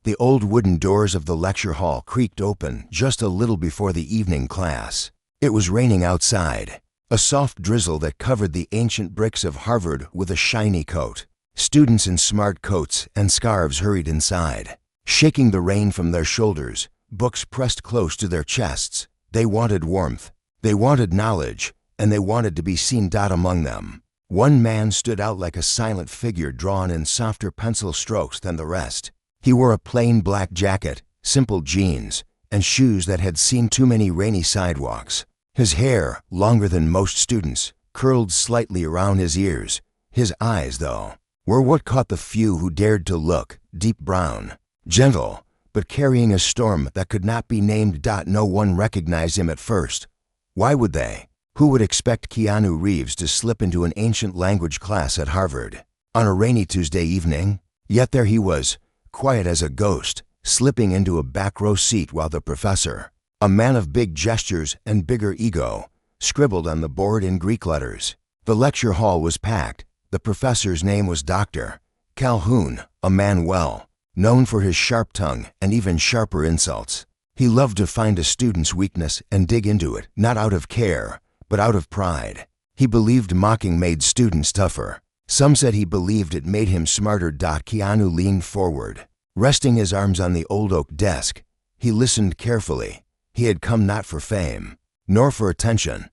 The old wooden doors of the lecture hall creaked open just a little before the evening class. It was raining outside, a soft drizzle that covered the ancient bricks of Harvard with a shiny coat. Students in smart coats and scarves hurried inside, shaking the rain from their shoulders, books pressed close to their chests. They wanted warmth, they wanted knowledge, and they wanted to be seen. Among them, one man stood out like a silent figure drawn in softer pencil strokes than the rest. He wore a plain black jacket, simple jeans, and shoes that had seen too many rainy sidewalks. His hair, longer than most students, curled slightly around his ears. His eyes, though, were what caught the few who dared to look, deep brown, gentle, but carrying a storm that could not be named. No one recognized him at first. Why would they? Who would expect Keanu Reeves to slip into an ancient language class at Harvard on a rainy Tuesday evening? Yet there he was, quiet as a ghost, slipping into a back row seat while the professor, a man of big gestures and bigger ego, scribbled on the board in Greek letters. The lecture hall was packed. The professor's name was Dr. Calhoun, a man well known for his sharp tongue and even sharper insults. He loved to find a student's weakness and dig into it, not out of care, but out of pride. He believed mocking made students tougher. Some said he believed it made him smarter. Keanu leaned forward, resting his arms on the old oak desk. He listened carefully. He had come not for fame, nor for attention.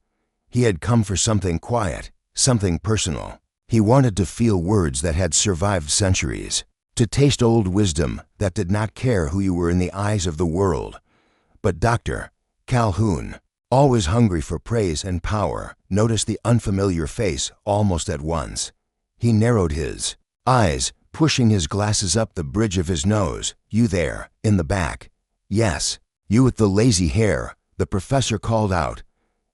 He had come for something quiet, something personal. He wanted to feel words that had survived centuries, to taste old wisdom that did not care who you were in the eyes of the world. But Dr. Calhoun, always hungry for praise and power, noticed the unfamiliar face almost at once. He narrowed his eyes, pushing his glasses up the bridge of his nose. "You there, in the back." "Yes, you with the lazy hair," the professor called out.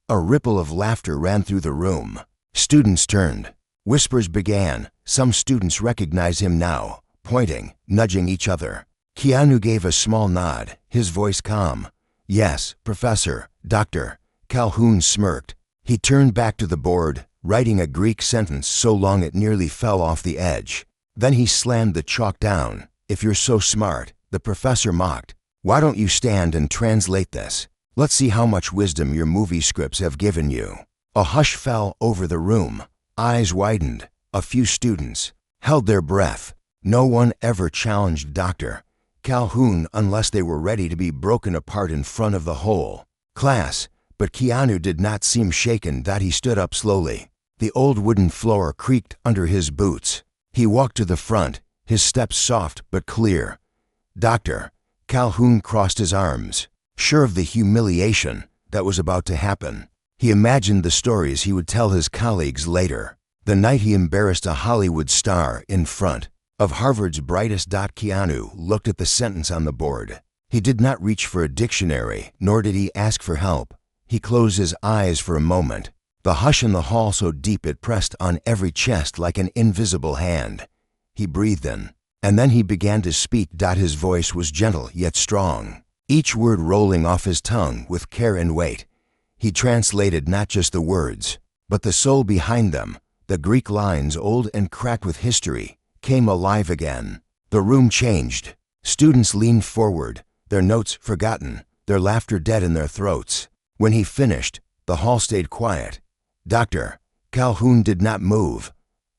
A ripple of laughter ran through the room. Students turned. Whispers began. Some students recognized him now, pointing, nudging each other. Keanu gave a small nod, his voice calm. "Yes, Professor." Dr. Calhoun smirked. He turned back to the board, writing a Greek sentence so long it nearly fell off the edge. Then he slammed the chalk down. "If you're so smart," the professor mocked, "why don't you stand and translate this? Let's see how much wisdom your movie scripts have given you." A hush fell over the room. Eyes widened. A few students held their breath. No one ever challenged Dr. Calhoun unless they were ready to be broken apart in front of the whole class. But Keanu did not seem shaken. He stood up slowly. The old wooden floor creaked under his boots. He walked to the front, his steps soft but clear. Dr. Calhoun crossed his arms, sure of the humiliation that was about to happen. He imagined the stories he would tell his colleagues later. The night he embarrassed a Hollywood star in front of Harvard's brightest. Keanu looked at the sentence on the board. He did not reach for a dictionary, nor did he ask for help. He closed his eyes for a moment. The hush in the hall so deep it pressed on every chest like an invisible hand. He breathed in, and then he began to speak. His voice was gentle yet strong, each word rolling off his tongue with care and weight. He translated not just the words, but the soul behind them. The Greek lines, old and cracked with history, came alive again. The room changed. Students leaned forward, their notes forgotten, their laughter dead in their throats. When he finished, the hall stayed quiet. Dr. Calhoun did not move.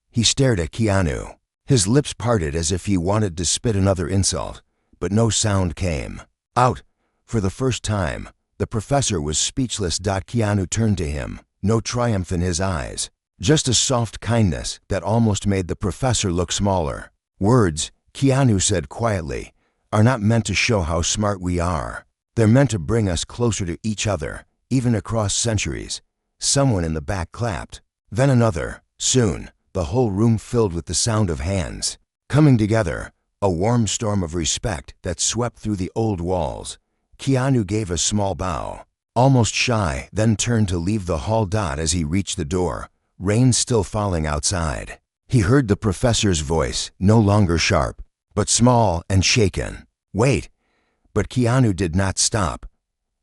He stared at Keanu. His lips parted as if he wanted to spit another insult, but no sound came out. For the first time, the professor was speechless. Keanu turned to him, no triumph in his eyes, just a soft kindness that almost made the professor look smaller. "Words," Keanu said quietly, "are not meant to show how smart we are. They're meant to bring us closer to each other, even across centuries." Someone in the back clapped, then another. Soon, the whole room filled with the sound of hands coming together, a warm storm of respect that swept through the old walls. Keanu gave a small bow, almost shy, then turned to leave the hall. As he reached the door, rain still falling outside, he heard the professor's voice, no longer sharp, but small and shaken. "Wait." But Keanu did not stop.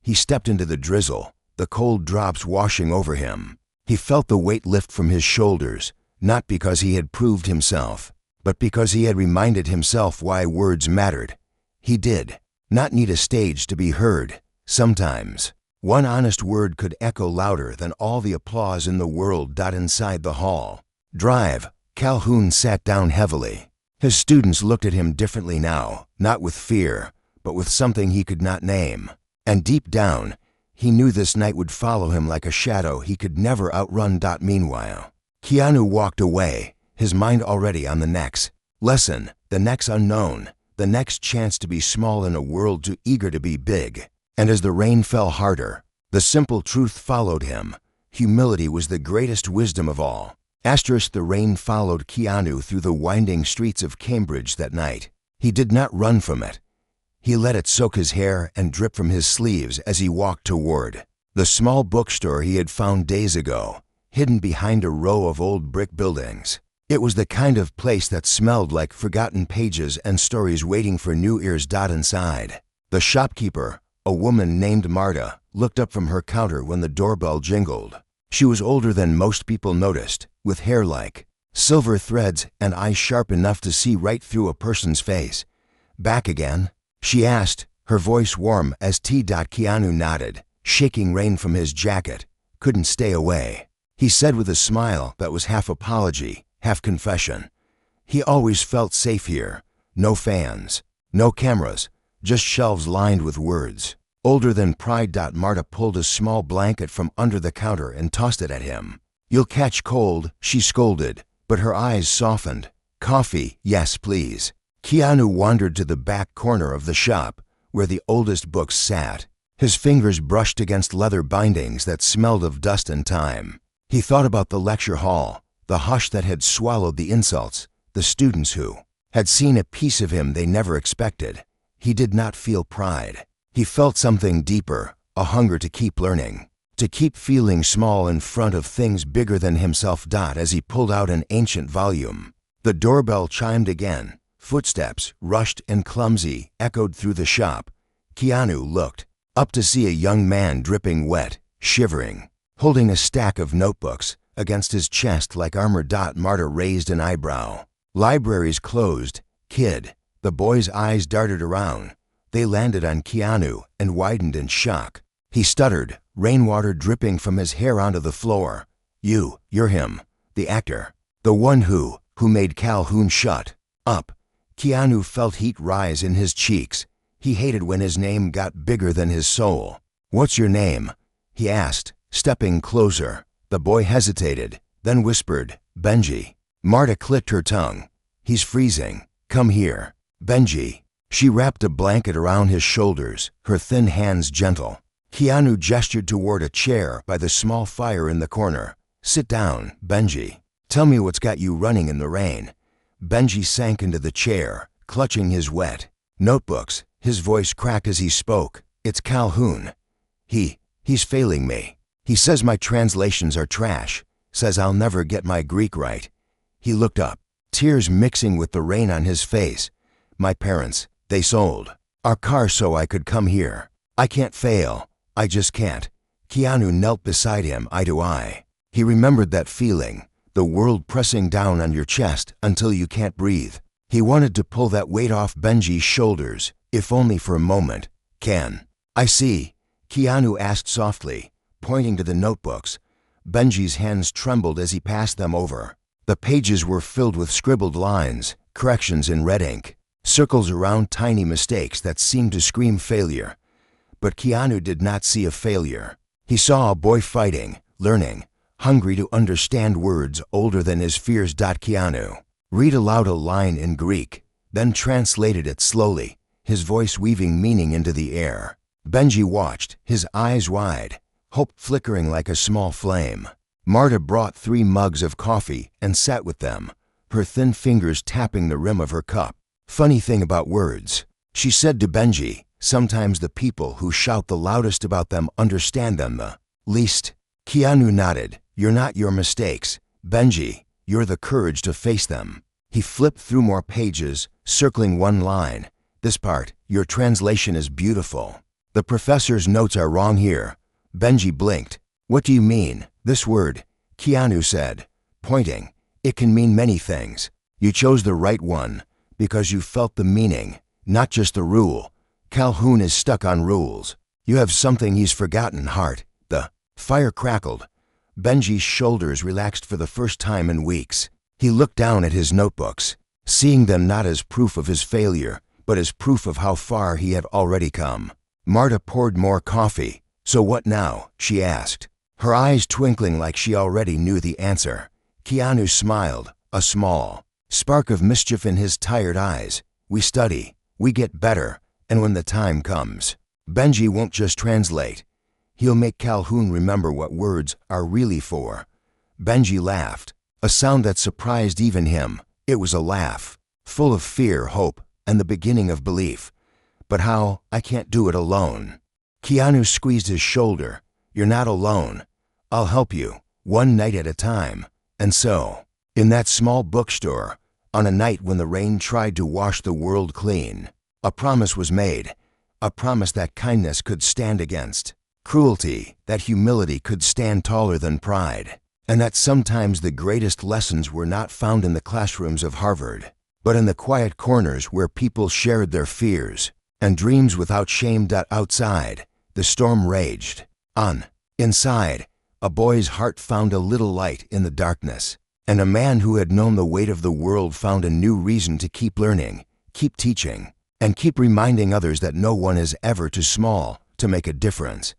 He stepped into the drizzle, the cold drops washing over him. He felt the weight lift from his shoulders, not because he had proved himself, but because he had reminded himself why words mattered. He did not need a stage to be heard. Sometimes, one honest word could echo louder than all the applause in the world. Inside the hall. Drive. Calhoun sat down heavily. His students looked at him differently now, not with fear, but with something he could not name. And deep down, he knew this night would follow him like a shadow he could never outrun. Meanwhile, Keanu walked away, his mind already on the next lesson, the next unknown, the next chance to be small in a world too eager to be big. And as the rain fell harder, the simple truth followed him. Humility was the greatest wisdom of all. The rain followed Keanu through the winding streets of Cambridge that night. He did not run from it. He let it soak his hair and drip from his sleeves as he walked toward the small bookstore he had found days ago, hidden behind a row of old brick buildings. It was the kind of place that smelled like forgotten pages and stories waiting for new ears. Inside, the shopkeeper, a woman named Marta, looked up from her counter when the doorbell jingled. She was older than most people noticed, with hair like silver threads and eyes sharp enough to see right through a person's face. "Back again?" she asked, her voice warm as tea. Keanu nodded, shaking rain from his jacket. "Couldn't stay away," he said with a smile that was half apology, half confession. He always felt safe here. No fans, no cameras, just shelves lined with words. Older than pride. Marta pulled a small blanket from under the counter and tossed it at him. "You'll catch cold," she scolded, but her eyes softened. "Coffee, yes please." Keanu wandered to the back corner of the shop, where the oldest books sat. His fingers brushed against leather bindings that smelled of dust and time. He thought about the lecture hall, the hush that had swallowed the insults, the students who had seen a piece of him they never expected. He did not feel pride. He felt something deeper, a hunger to keep learning, to keep feeling small in front of things bigger than himself. As he pulled out an ancient volume, the doorbell chimed again. Footsteps, rushed and clumsy, echoed through the shop. Keanu looked up to see a young man dripping wet, shivering, holding a stack of notebooks against his chest like armor. Marta raised an eyebrow. "Library's closed, kid." The boy's eyes darted around. They landed on Keanu and widened in shock. He stuttered, rainwater dripping from his hair onto the floor. You're him, the actor, the one who made Calhoun shut up." Keanu felt heat rise in his cheeks. He hated when his name got bigger than his soul. "What's your name?" he asked, stepping closer. The boy hesitated, then whispered, "Benji." Marta clicked her tongue. "He's freezing. Come here." "Benji." She wrapped a blanket around his shoulders, her thin hands gentle. Keanu gestured toward a chair by the small fire in the corner. "Sit down, Benji. Tell me what's got you running in the rain." Benji sank into the chair, clutching his wet notebooks. His voice cracked as he spoke. "It's Calhoun. He's failing me. He says my translations are trash, says I'll never get my Greek right." He looked up, tears mixing with the rain on his face. "My parents, they sold our car so I could come here. I can't fail. I just can't." Keanu knelt beside him, eye to eye. He remembered that feeling, the world pressing down on your chest until you can't breathe. He wanted to pull that weight off Benji's shoulders, if only for a moment. "Can I see?" Keanu asked softly, pointing to the notebooks. Benji's hands trembled as he passed them over. The pages were filled with scribbled lines, corrections in red ink, circles around tiny mistakes that seemed to scream failure. But Keanu did not see a failure. He saw a boy fighting, learning, hungry to understand words older than his fears. Keanu read aloud a line in Greek, then translated it slowly, his voice weaving meaning into the air. Benji watched, his eyes wide, hope flickering like a small flame. Marta brought 3 mugs of coffee and sat with them, her thin fingers tapping the rim of her cup. "Funny thing about words," she said to Benji, "sometimes the people who shout the loudest about them understand them the least." Keanu nodded. "You're not your mistakes, Benji. You're the courage to face them." He flipped through more pages, circling one line. "This part, your translation is beautiful. The professor's notes are wrong here." Benji blinked. "What do you mean, this word?" Keanu said, pointing. "It can mean many things. You chose the right one because you felt the meaning. not just the rule. Calhoun is stuck on rules. You have something he's forgotten, Hart. The fire crackled. Benji's shoulders relaxed for the first time in weeks. He looked down at his notebooks, seeing them not as proof of his failure, but as proof of how far he had already come. Marta poured more coffee. So what now? She asked, her eyes twinkling like she already knew the answer. Keanu smiled, a small spark of mischief in his tired eyes. We study, we get better, and when the time comes, Benji won't just translate. He'll make Calhoun remember what words are really for. Benji laughed, a sound that surprised even him. It was a laugh, full of fear, hope, and the beginning of belief. But how? I can't do it alone. Keanu squeezed his shoulder. You're not alone. I'll help you, one night at a time. And so, in that small bookstore, on a night when the rain tried to wash the world clean, a promise was made. A promise that kindness could stand against cruelty, that humility could stand taller than pride, and that sometimes the greatest lessons were not found in the classrooms of Harvard, but in the quiet corners where people shared their fears and dreams without shame. Outside, the storm raged. Inside, a boy's heart found a little light in the darkness, and a man who had known the weight of the world found a new reason to keep learning, keep teaching, and keep reminding others that no one is ever too small to make a difference.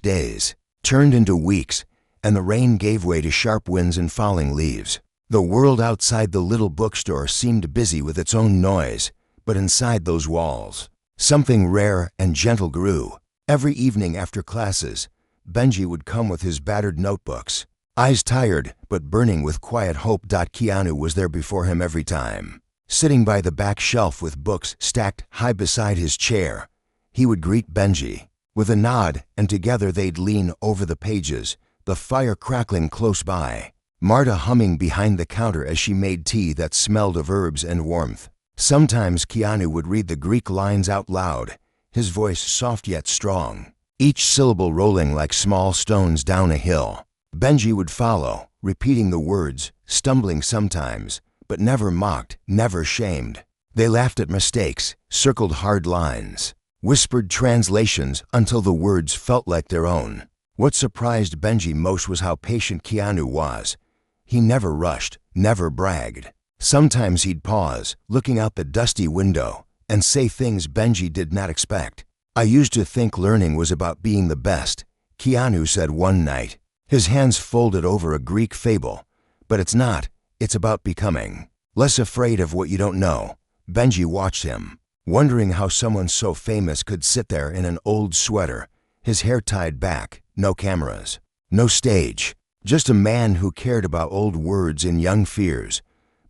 Days turned into weeks, and the rain gave way to sharp winds and falling leaves. The world outside the little bookstore seemed busy with its own noise, but inside those walls, something rare and gentle grew. Every evening after classes, Benji would come with his battered notebooks, eyes tired but burning with quiet hope. Keanu was there before him every time, sitting by the back shelf with books stacked high beside his chair. He would greet Benji with a nod, and together they'd lean over the pages, the fire crackling close by, Marta humming behind the counter as she made tea that smelled of herbs and warmth. Sometimes Keanu would read the Greek lines out loud, his voice soft yet strong, each syllable rolling like small stones down a hill. Benji would follow, repeating the words, stumbling sometimes, but never mocked, never shamed. They laughed at mistakes, circled hard lines, whispered translations until the words felt like their own. What surprised Benji most was how patient Keanu was. He never rushed, never bragged. Sometimes he'd pause, looking out the dusty window, and say things Benji did not expect. I used to think learning was about being the best, Keanu said one night, his hands folded over a Greek fable. But it's not. It's about becoming less afraid of what you don't know. Benji watched him, wondering how someone so famous could sit there in an old sweater, his hair tied back, no cameras, no stage, just a man who cared about old words and young fears.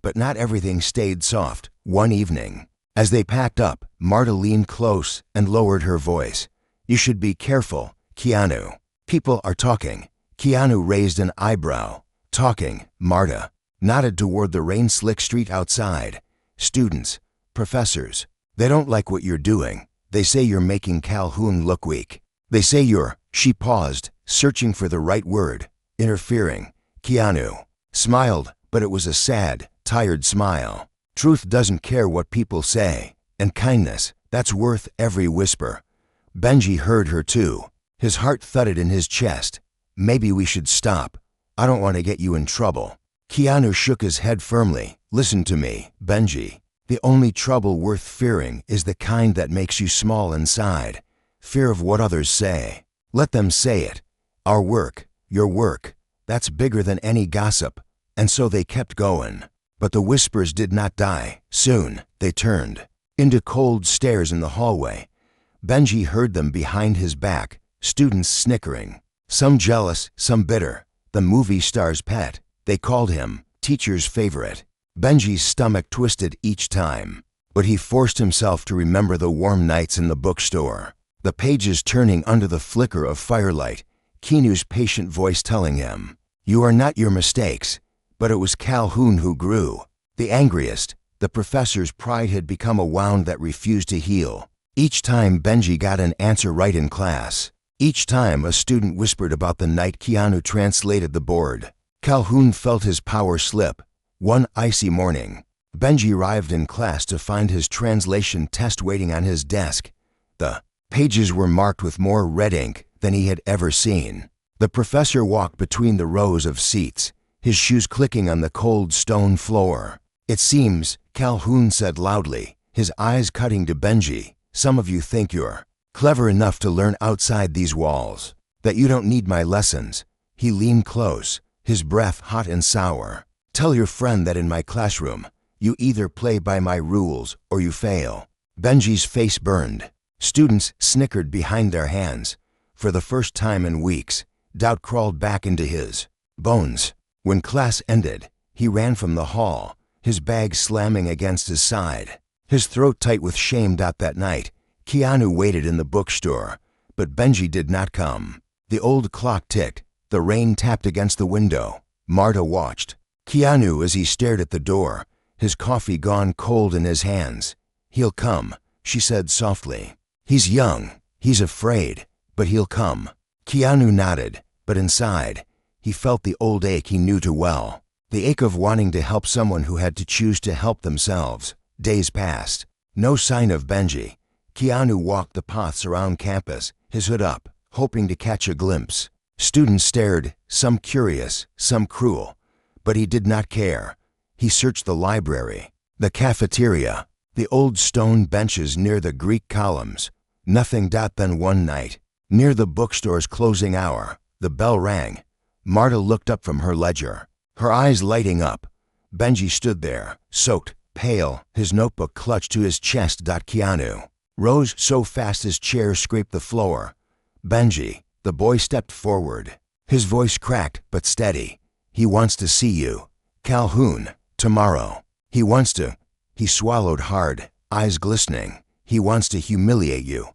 But not everything stayed soft. One evening, as they packed up, Marta leaned close and lowered her voice. You should be careful, Keanu. People are talking. Keanu raised an eyebrow. Talking, Marta nodded toward the rain-slick street outside. Students, professors, they don't like what you're doing. They say you're making Calhoun look weak. They say you're, she paused, searching for the right word, interfering. Keanu smiled, but it was a sad, tired smile. Truth doesn't care what people say, and kindness, that's worth every whisper. Benji heard her too. His heart thudded in his chest. Maybe we should stop. I don't want to get you in trouble. Keanu shook his head firmly. Listen to me, Benji. The only trouble worth fearing is the kind that makes you small inside. Fear of what others say. Let them say it. Our work, your work, that's bigger than any gossip. And so they kept going. But the whispers did not die. Soon, they turned into cold stares in the hallway. Benji heard them behind his back, students snickering, some jealous, some bitter. The movie star's pet, they called him, teacher's favorite. Benji's stomach twisted each time, but he forced himself to remember the warm nights in the bookstore, the pages turning under the flicker of firelight, Keanu's patient voice telling him, you are not your mistakes. But it was Calhoun who grew, the angriest. The professor's pride had become a wound that refused to heal. Each time Benji got an answer right in class, each time a student whispered about the night Keanu translated the board, Calhoun felt his power slip. One icy morning, Benji arrived in class to find his translation test waiting on his desk. The pages were marked with more red ink than he had ever seen. The professor walked between the rows of seats, his shoes clicking on the cold stone floor. "It seems," Calhoun said loudly, his eyes cutting to Benji, "some of you think you're clever enough to learn outside these walls, that you don't need my lessons." He leaned close, his breath hot and sour. "Tell your friend that in my classroom, you either play by my rules or you fail." Benji's face burned. Students snickered behind their hands. For the first time in weeks, doubt crawled back into his bones. When class ended, he ran from the hall, his bag slamming against his side, his throat tight with shame. That night, Keanu waited in the bookstore, but Benji did not come. The old clock ticked, the rain tapped against the window. Marta watched Keanu as he stared at the door, his coffee gone cold in his hands. "He'll come," she said softly. "He's young, he's afraid, but he'll come." Keanu nodded, but inside, he felt the old ache he knew too well, the ache of wanting to help someone who had to choose to help themselves. Days passed. No sign of Benji. Keanu walked the paths around campus, his hood up, hoping to catch a glimpse. Students stared, some curious, some cruel, but he did not care. He searched the library, the cafeteria, the old stone benches near the Greek columns. Nothing. Then one night, near the bookstore's closing hour, the bell rang. Marta looked up from her ledger, her eyes lighting up. Benji stood there, soaked, pale, his notebook clutched to his chest. Keanu rose so fast his chair scraped the floor. "Benji." The boy stepped forward, his voice cracked but steady. "He wants to see you, Calhoun, tomorrow. He wants to." He swallowed hard, eyes glistening. "He wants to humiliate you.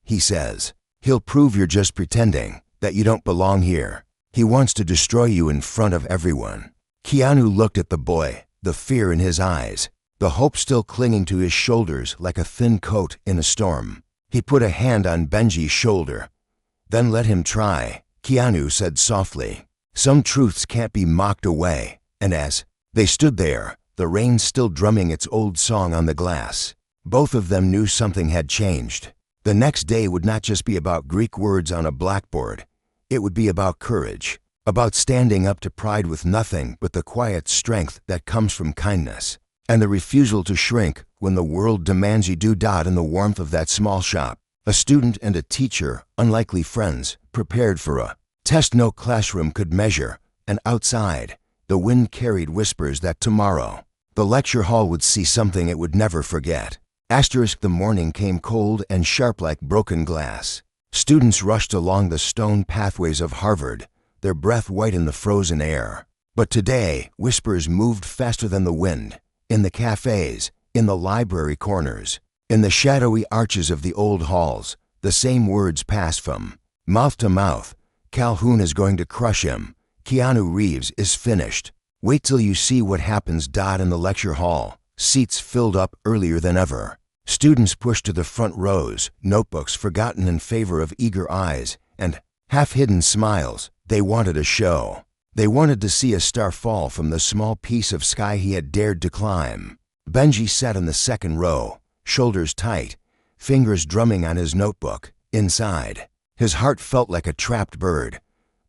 He says he'll prove you're just pretending, that you don't belong here. He wants to destroy you in front of everyone." Keanu looked at the boy, the fear in his eyes, the hope still clinging to his shoulders like a thin coat in a storm. He put a hand on Benji's shoulder. "Then let him try," Keanu said softly. "Some truths can't be mocked away." And as they stood there, the rain still drumming its old song on the glass, both of them knew something had changed. The next day would not just be about Greek words on a blackboard. It would be about courage, about standing up to pride with nothing but the quiet strength that comes from kindness, and the refusal to shrink when the world demands you do. In the warmth of that small shop, a student and a teacher, unlikely friends, prepared for a test no classroom could measure, and outside, the wind carried whispers that tomorrow, the lecture hall would see something it would never forget. The morning came cold and sharp like broken glass. Students rushed along the stone pathways of Harvard, their breath white in the frozen air. But today, whispers moved faster than the wind, in the cafes, in the library corners, in the shadowy arches of the old halls. The same words passed from mouth to mouth. "Calhoun is going to crush him. KeanuReeves is finished. Wait till you see what happens." In the lecture hall, seats filled up earlier than ever. Students pushed to the front rows, notebooks forgotten in favor of eager eyes and half-hidden smiles. They wanted a show. They wanted to see a star fall from the small piece of sky he had dared to climb. Benji sat in the second row, shoulders tight, fingers drumming on his notebook. Inside, his heart felt like a trapped bird.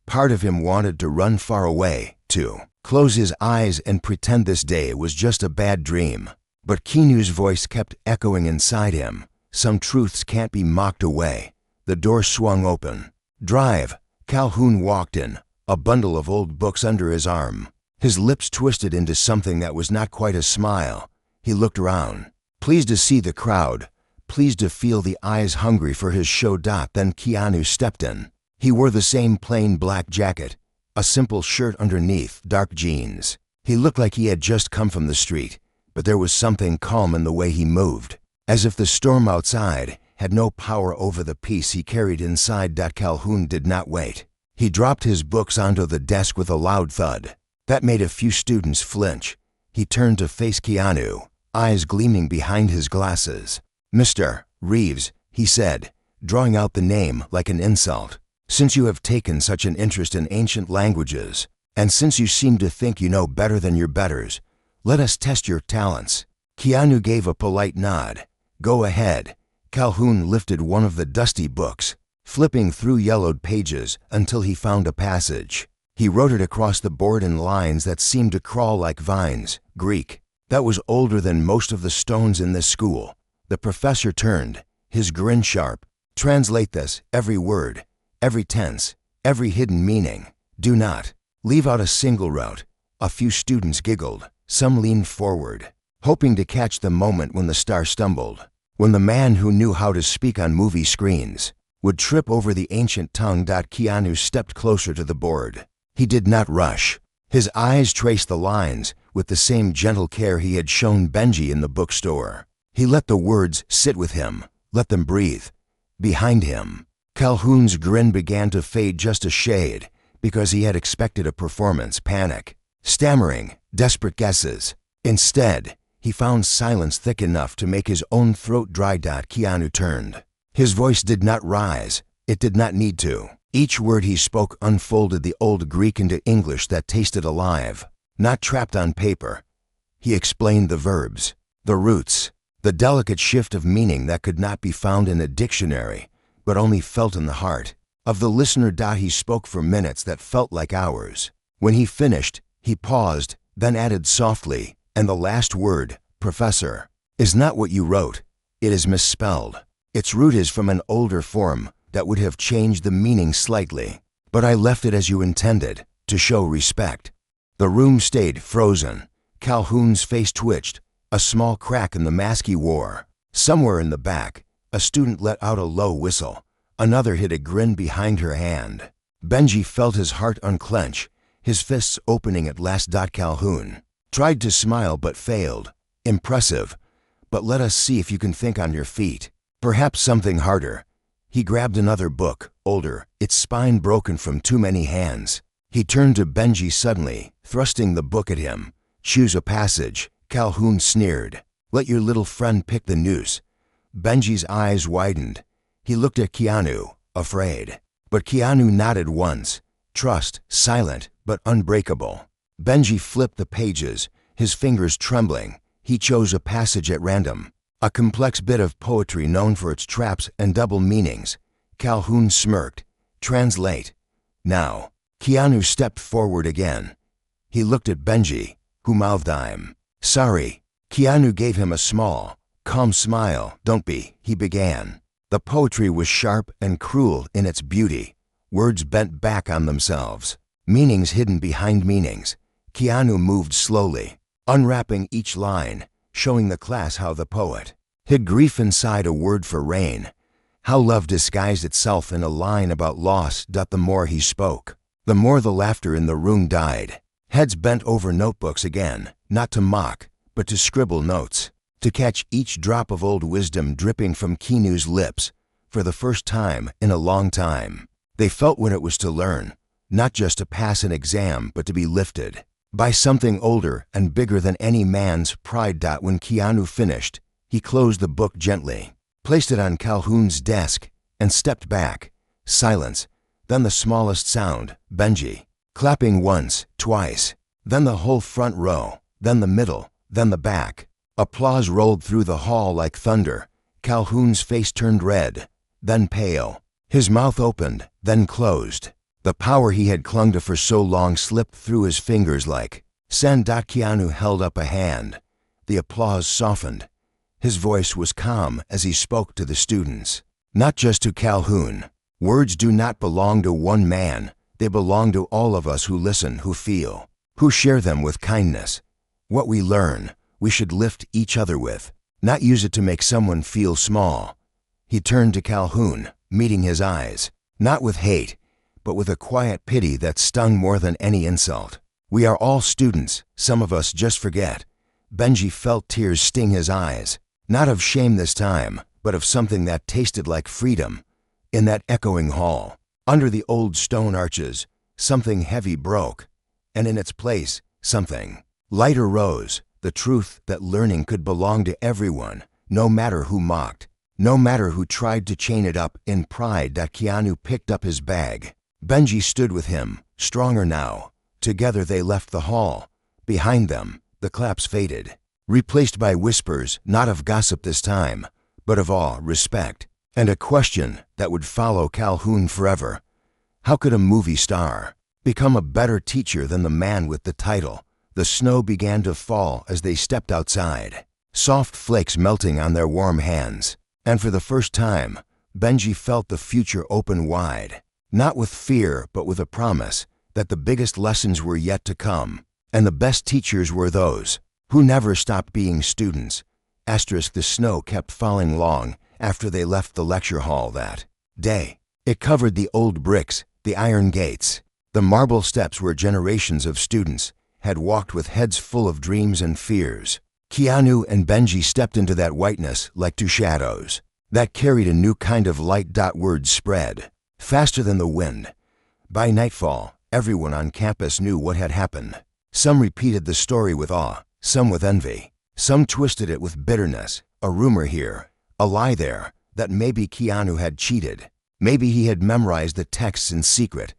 Part of him wanted to run far away, to close his eyes and pretend this day was just a bad dream. But Keanu's voice kept echoing inside him. "Some truths can't be mocked away." The door swung open. "Drive." Calhoun walked in, a bundle of old books under his arm. His lips twisted into something that was not quite a smile. He looked around, pleased to see the crowd, pleased to feel the eyes hungry for his show. Then Keanu stepped in. He wore the same plain black jacket, a simple shirt underneath, dark jeans. He looked like he had just come from the street, but there was something calm in the way he moved, as if the storm outside had no power over the peace he carried inside. Calhoun did not wait. He dropped his books onto the desk with a loud thud. That made a few students flinch. He turned to face Keanu, eyes gleaming behind his glasses. "Mr. Reeves," he said, drawing out the name like an insult. "Since you have taken such an interest in ancient languages, and since you seem to think you know better than your betters, Let us test your talents." Keanu gave a polite nod. "Go ahead." Calhoun lifted one of the dusty books, flipping through yellowed pages until he found a passage. He wrote it across the board in lines that seemed to crawl like vines. Greek. That was older than most of the stones in this school. The professor turned, his grin sharp. "Translate this, every word, every tense, every hidden meaning. Do not leave out a single route." A few students giggled. Some leaned forward, hoping to catch the moment when the star stumbled, when the man who knew how to speak on movie screens would trip over the ancient tongue. Keanu stepped closer to the board. He did not rush. His eyes traced the lines with the same gentle care he had shown Benji in the bookstore. He let the words sit with him, let them breathe. Behind him, Calhoun's grin began to fade just a shade, because he had expected a performance panic, stammering, desperate guesses. Instead, he found silence thick enough to make his own throat dry. Keanu turned. His voice did not rise. It did not need to. Each word he spoke unfolded the old Greek into English that tasted alive, not trapped on paper. He explained the verbs, the roots, the delicate shift of meaning that could not be found in a dictionary, but only felt in the heart of the listener. He spoke for minutes that felt like hours. When he finished, he paused, then added softly, "And the last word, professor, is not what you wrote. It is misspelled. Its root is from an older form that would have changed the meaning slightly, but I left it as you intended, to show respect." The room stayed frozen. Calhoun's face twitched, a small crack in the mask he wore. Somewhere in the back, a student let out a low whistle. Another hid a grin behind her hand. Benji felt his heart unclench, his fists opening at last. Calhoun tried to smile but failed. "Impressive, but let us see if you can think on your feet. Perhaps something harder." He grabbed another book, older, its spine broken from too many hands. He turned to Benji suddenly, thrusting the book at him. "Choose a passage." Calhoun sneered. "Let your little friend pick the noose." Benji's eyes widened. He looked at Keanu, afraid. But Keanu nodded once. Trust, silent, but unbreakable. Benji flipped the pages, his fingers trembling. He chose a passage at random. A complex bit of poetry known for its traps and double meanings. Calhoun smirked. "Translate." Now, Keanu stepped forward again. He looked at Benji, who mouthed, "I'm sorry." Keanu gave him a small, calm smile. "Don't be," he began. The poetry was sharp and cruel in its beauty. Words bent back on themselves, meanings hidden behind meanings. Keanu moved slowly, unwrapping each line, showing the class how the poet hid grief inside a word for rain, how love disguised itself in a line about loss. The more he spoke, the more the laughter in the room died. Heads bent over notebooks again, not to mock, but to scribble notes, to catch each drop of old wisdom dripping from Keanu's lips. For the first time in a long time, they felt what it was to learn, not just to pass an exam, but to be lifted by something older and bigger than any man's pride. When Keanu finished, he closed the book gently, placed it on Calhoun's desk, and stepped back. Silence, then the smallest sound, Benji, clapping once, twice, then the whole front row, then the middle, then the back. Applause rolled through the hall like thunder. Calhoun's face turned red, then pale. His mouth opened, then closed. The power he had clung to for so long slipped through his fingers like sand. Keanu held up a hand. The applause softened. His voice was calm as he spoke to the students, not just to Calhoun. "Words do not belong to one man. They belong to all of us who listen, who feel, who share them with kindness. What we learn, we should lift each other with, not use it to make someone feel small." He turned to Calhoun, meeting his eyes, not with hate, but with a quiet pity that stung more than any insult. "We are all students, some of us just forget." Benji felt tears sting his eyes, not of shame this time, but of something that tasted like freedom. In that echoing hall, under the old stone arches, something heavy broke, and in its place, something lighter rose, the truth that learning could belong to everyone, no matter who mocked, no matter who tried to chain it up in pride. Keanu picked up his bag. Benji stood with him, stronger now. Together they left the hall. Behind them, the claps faded, replaced by whispers not of gossip this time, but of awe, respect, and a question that would follow Calhoun forever. How could a movie star become a better teacher than the man with the title? The snow began to fall as they stepped outside, soft flakes melting on their warm hands, and for the first time, Benji felt the future open wide, not with fear but with a promise that the biggest lessons were yet to come, and the best teachers were those who never stopped being students. The snow kept falling long after they left the lecture hall that day. It covered the old bricks, the iron gates, the marble steps where generations of students had walked with heads full of dreams and fears. Keanu and Benji stepped into that whiteness like two shadows that carried a new kind of light. Words spread faster than the wind. By nightfall, everyone on campus knew what had happened. Some repeated the story with awe, some with envy, some twisted it with bitterness. A rumor here, a lie there, that maybe Keanu had cheated. Maybe he had memorized the texts in secret.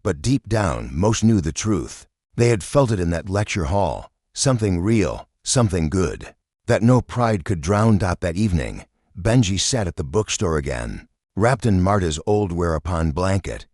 But deep down, most knew the truth. They had felt it in that lecture hall, something real, something good, that no pride could drown. That evening, Benji sat at the bookstore again, wrapped in Marta's old wear-upon blanket.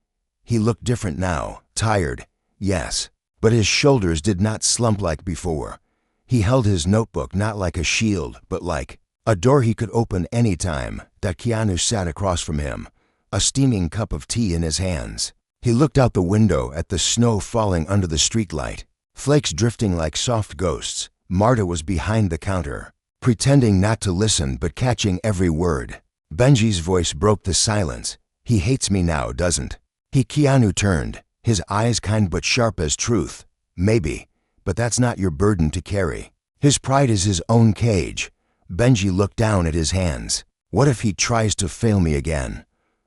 He looked different now, tired, yes, but his shoulders did not slump like before. He held his notebook not like a shield, but like a door he could open any time. Keanu sat across from him, a steaming cup of tea in his hands. He looked out the window at the snow falling under the streetlight, flakes drifting like soft ghosts. Marta was behind the counter, pretending not to listen but catching every word. Benji's voice broke the silence. He hates me now, doesn't he? Keanu turned, his eyes kind but sharp as truth. Maybe, but that's not your burden to carry. His pride is his own cage. Benji looked down at his hands. What if he tries to fail me again?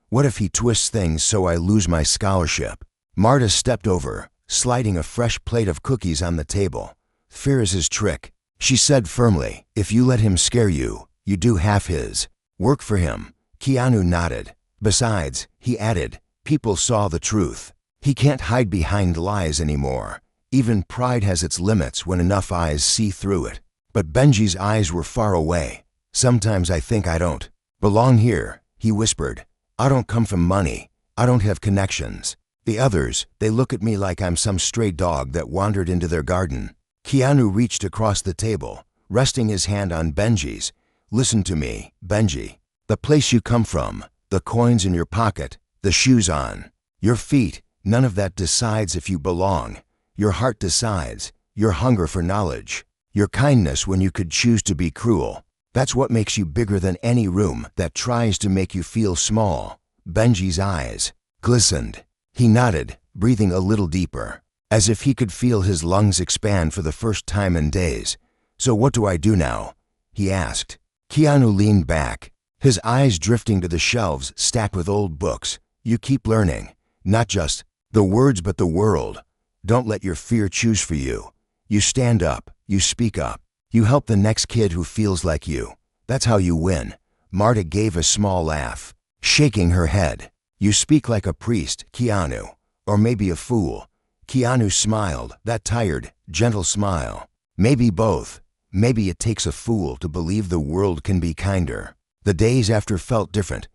What if he twists things so I lose my scholarship? Marta stepped over, sliding a fresh plate of cookies on the table. Fear is his trick, she said firmly. If you let him scare you, you do half his work for him. Keanu nodded. Besides, he added, people saw the truth. He can't hide behind lies anymore. Even pride has its limits when enough eyes see through it. But Benji's eyes were far away. Sometimes I think I don't belong here, he whispered. I don't come from money. I don't have connections. The others, they look at me like I'm some stray dog that wandered into their garden. Keanu reached across the table, resting his hand on Benji's. Listen to me, Benji. The place you come from, the coins in your pocket, the shoes on your feet, none of that decides if you belong. Your heart decides, your hunger for knowledge, your kindness when you could choose to be cruel. That's what makes you bigger than any room that tries to make you feel small. Benji's eyes glistened. He nodded, breathing a little deeper, as if he could feel his lungs expand for the first time in days. So what do I do now? He asked. Keanu leaned back, his eyes drifting to the shelves stacked with old books. You keep learning, not just the words but the world. Don't let your fear choose for you. You stand up, you speak up. You help the next kid who feels like you. That's how you win. Marta gave a small laugh, shaking her head. You speak like a priest, Keanu, or maybe a fool. Keanu smiled, that tired, gentle smile. Maybe both. Maybe it takes a fool to believe the world can be kinder. The days after felt different.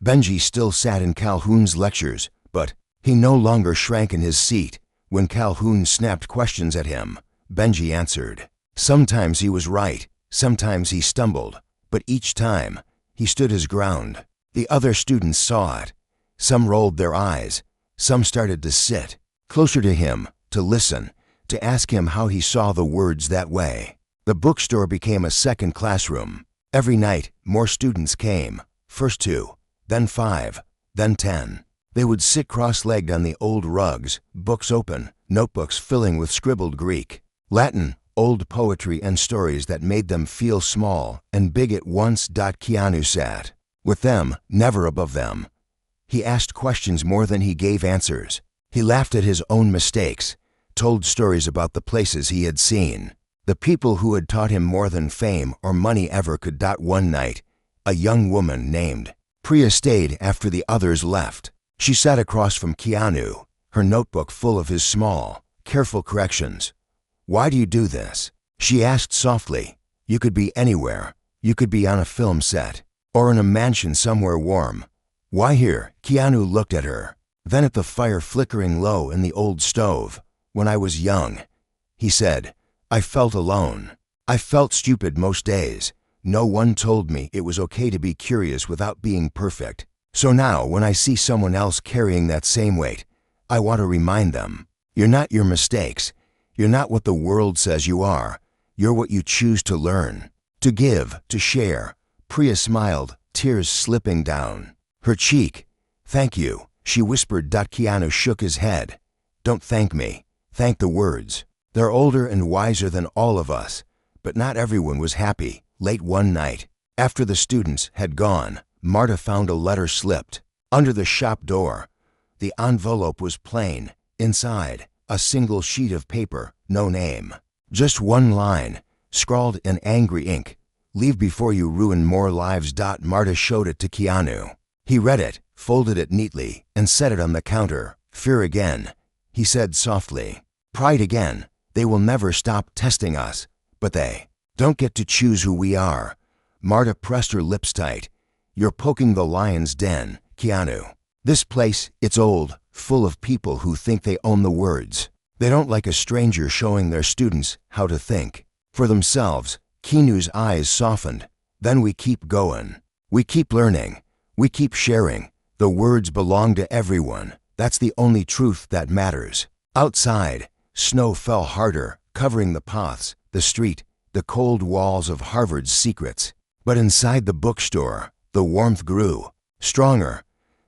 Benji still sat in Calhoun's lectures, but he no longer shrank in his seat. When Calhoun snapped questions at him, Benji answered. Sometimes he was right, sometimes he stumbled, but each time, he stood his ground. The other students saw it. Some rolled their eyes, some started to sit closer to him, to listen, to ask him how he saw the words that way. The bookstore became a second classroom. Every night, more students came, first 2, then 5, then 10. They would sit cross-legged on the old rugs, books open, notebooks filling with scribbled Greek, Latin, old poetry and stories that made them feel small and big at once. Keanu sat with them, never above them. He asked questions more than he gave answers. He laughed at his own mistakes, told stories about the places he had seen, the people who had taught him more than fame or money ever could. One night, a young woman named Priya stayed after the others left. She sat across from Keanu, her notebook full of his small, careful corrections. Why do you do this? She asked softly. You could be anywhere. You could be on a film set. Or in a mansion somewhere warm. Why here? Keanu looked at her. Then at the fire flickering low in the old stove. When I was young, he said, I felt alone. I felt stupid most days. No one told me it was okay to be curious without being perfect. So now when I see someone else carrying that same weight, I want to remind them, you're not your mistakes. You're not what the world says you are. You're what you choose to learn, to give, to share. Priya smiled, tears slipping down her cheek. Thank you, she whispered. Keanu shook his head. Don't thank me. Thank the words. They're older and wiser than all of us. But not everyone was happy. Late one night, after the students had gone, Marta found a letter slipped under the shop door. The envelope was plain. Inside, a single sheet of paper, no name. Just one line, scrawled in angry ink. Leave before you ruin more lives. Marta showed it to Keanu. He read it, folded it neatly, and set it on the counter. Fear again, he said softly. Pride again. They will never stop testing us. But they don't get to choose who we are. Marta pressed her lips tight. You're poking the lion's den, Keanu. This place, it's old, full of people who think they own the words. They don't like a stranger showing their students how to think for themselves. Keanu's eyes softened. Then we keep going. We keep learning. We keep sharing. The words belong to everyone. That's the only truth that matters. Outside, snow fell harder, covering the paths, the street, the cold walls of Harvard's secrets. But inside the bookstore, the warmth grew, stronger.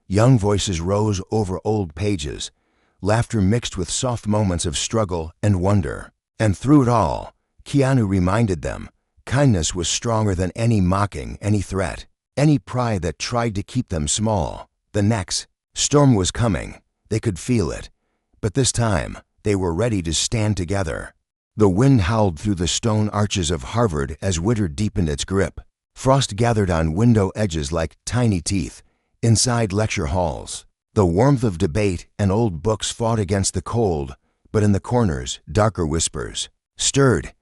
Young voices rose over old pages, laughter mixed with soft moments of struggle and wonder. And through it all, Keanu reminded them, kindness was stronger than any mocking, any threat, any pride that tried to keep them small. The next storm was coming. They could feel it. But this time, they were ready to stand together. The wind howled through the stone arches of Harvard as winter deepened its grip. Frost gathered on window edges like tiny teeth. Inside lecture halls, the warmth of debate and old books fought against the cold, but in the corners, darker whispers stirred.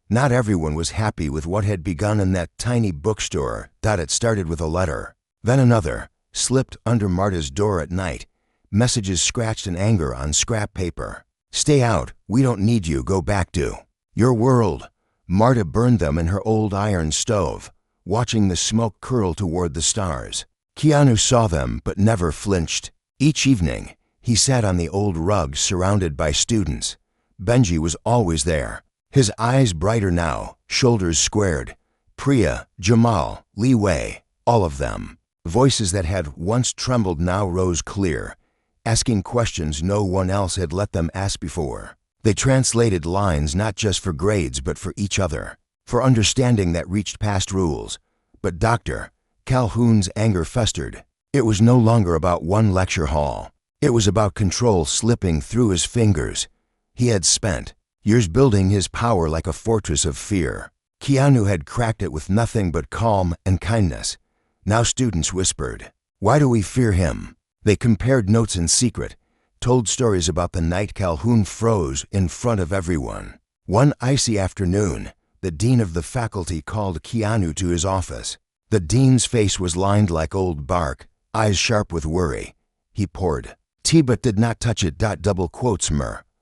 Not everyone was happy with what had begun in that tiny bookstore. It started with a letter, then another, slipped under Marta's door at night. Messages scratched in anger on scrap paper. Stay out, we don't need you, go back to your world. Marta burned them in her old iron stove, watching the smoke curl toward the stars. Keanu saw them but never flinched. Each evening, he sat on the old rug surrounded by students. Benji was always there, his eyes brighter now, shoulders squared. Priya, Jamal, Li Wei, all of them. Voices that had once trembled now rose clear, asking questions no one else had let them ask before. They translated lines not just for grades but for each other, for understanding that reached past rules. But Dr. Calhoun's anger festered. It was no longer about one lecture hall. It was about control slipping through his fingers. He had spent years building his power like a fortress of fear. Keanu had cracked it with nothing but calm and kindness. Now students whispered, why do we fear him? They compared notes in secret, told stories about the night Calhoun froze in front of everyone. One icy afternoon, the dean of the faculty called Keanu to his office. The dean's face was lined like old bark, eyes sharp with worry. He poured tea but did not touch it. Double quotes.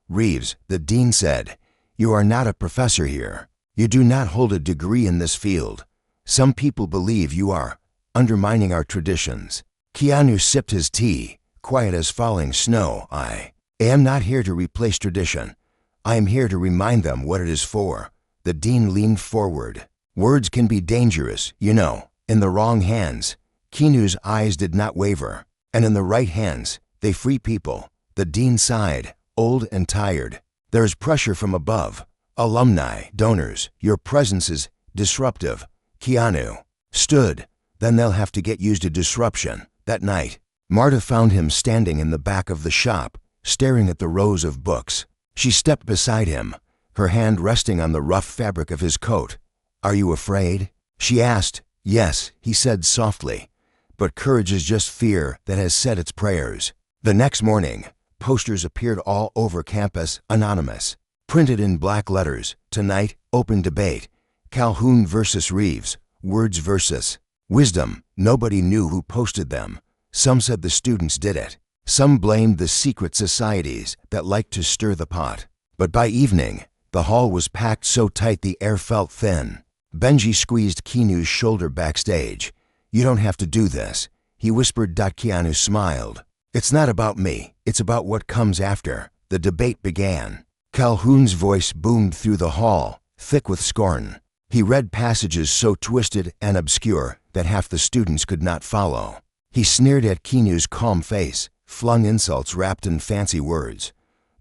Reeves, the dean said, you are not a professor here. You do not hold a degree in this field. Some people believe you are undermining our traditions. Keanu sipped his tea, quiet as falling snow. I am not here to replace tradition. I am here to remind them what it is for. The dean leaned forward. Words can be dangerous, you know, in the wrong hands. Keanu's eyes did not waver. And in the right hands, they free people. The dean sighed, old and tired. There is pressure from above. Alumni, donors, your presence is disruptive. Keanu stood. Then they'll have to get used to disruption. That night, Marta found him standing in the back of the shop, staring at the rows of books. She stepped beside him, her hand resting on the rough fabric of his coat. Are you afraid? She asked. Yes, he said softly. But courage is just fear that has said its prayers. The next morning, posters appeared all over campus, anonymous. Printed in black letters, tonight, open debate. Calhoun versus Reeves, words versus wisdom. Nobody knew who posted them. Some said the students did it. Some blamed the secret societies that liked to stir the pot. But by evening, the hall was packed so tight the air felt thin. Benji squeezed Keanu's shoulder backstage. "You don't have to do this," he whispered. Keanu smiled. "It's not about me, it's about what comes after." The debate began. Calhoun's voice boomed through the hall, thick with scorn. He read passages so twisted and obscure that half the students could not follow. He sneered at Keanu's calm face, flung insults wrapped in fancy words.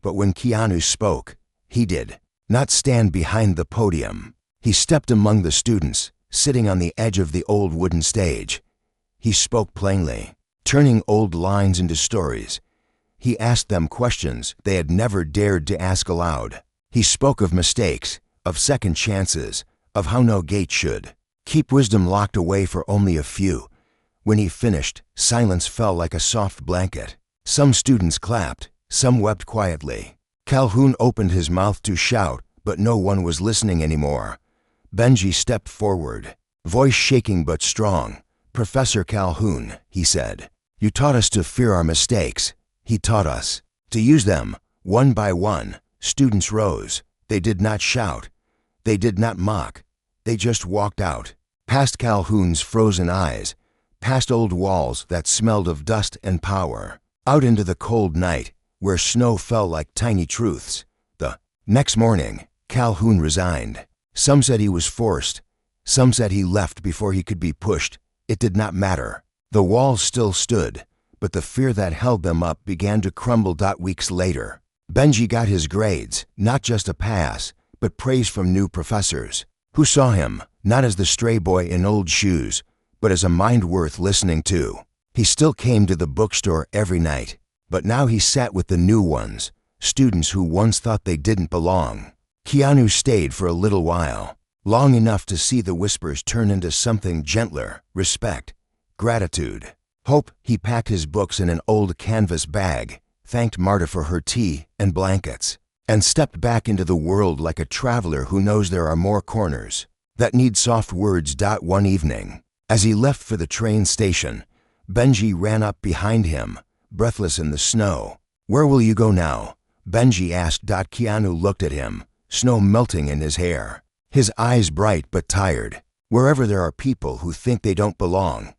But when Keanu spoke, he did not stand behind the podium. He stepped among the students, sitting on the edge of the old wooden stage. He spoke plainly, turning old lines into stories. He asked them questions they had never dared to ask aloud. He spoke of mistakes, of second chances, of how no gate should keep wisdom locked away for only a few. When he finished, silence fell like a soft blanket. Some students clapped, some wept quietly. Calhoun opened his mouth to shout, but no one was listening anymore. Benji stepped forward, voice shaking but strong. "Professor Calhoun," he said, "you taught us to fear our mistakes. He taught us to use them, one by one." Students rose. They did not shout. They did not mock. They just walked out, past Calhoun's frozen eyes, past old walls that smelled of dust and power, out into the cold night, where snow fell like tiny truths. The next morning, Calhoun resigned. Some said he was forced. Some said he left before he could be pushed. It did not matter. The walls still stood, but the fear that held them up began to crumble. Weeks later, Benji got his grades, not just a pass, but praise from new professors, who saw him, not as the stray boy in old shoes, but as a mind worth listening to. He still came to the bookstore every night, but now he sat with the new ones, students who once thought they didn't belong. Keanu stayed for a little while, long enough to see the whispers turn into something gentler: respect, gratitude, hope. He packed his books in an old canvas bag, thanked Marta for her tea and blankets, and stepped back into the world like a traveler who knows there are more corners that need soft words. One evening, as he left for the train station, Benji ran up behind him, breathless in the snow. "Where will you go now?" Benji asked. Keanu looked at him, snow melting in his hair, his eyes bright but tired. "Wherever there are people who think they don't belong."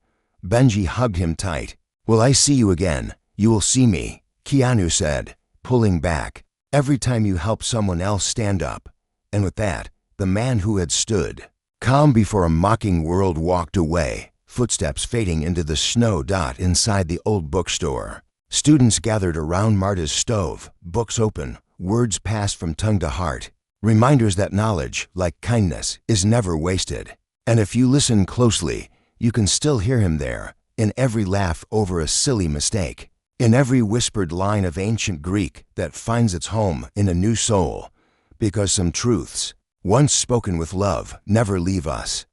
Benji hugged him tight. "Will I see you again? You will see me," Keanu said, pulling back. "Every time you help someone else stand up." And with that, the man who had stood calm before a mocking world walked away, footsteps fading into the snow. Inside the old bookstore, students gathered around Marta's stove, books open, words passed from tongue to heart, reminders that knowledge, like kindness, is never wasted. And if you listen closely, you can still hear him there, in every laugh over a silly mistake, in every whispered line of ancient Greek that finds its home in a new soul, because some truths, once spoken with love, never leave us.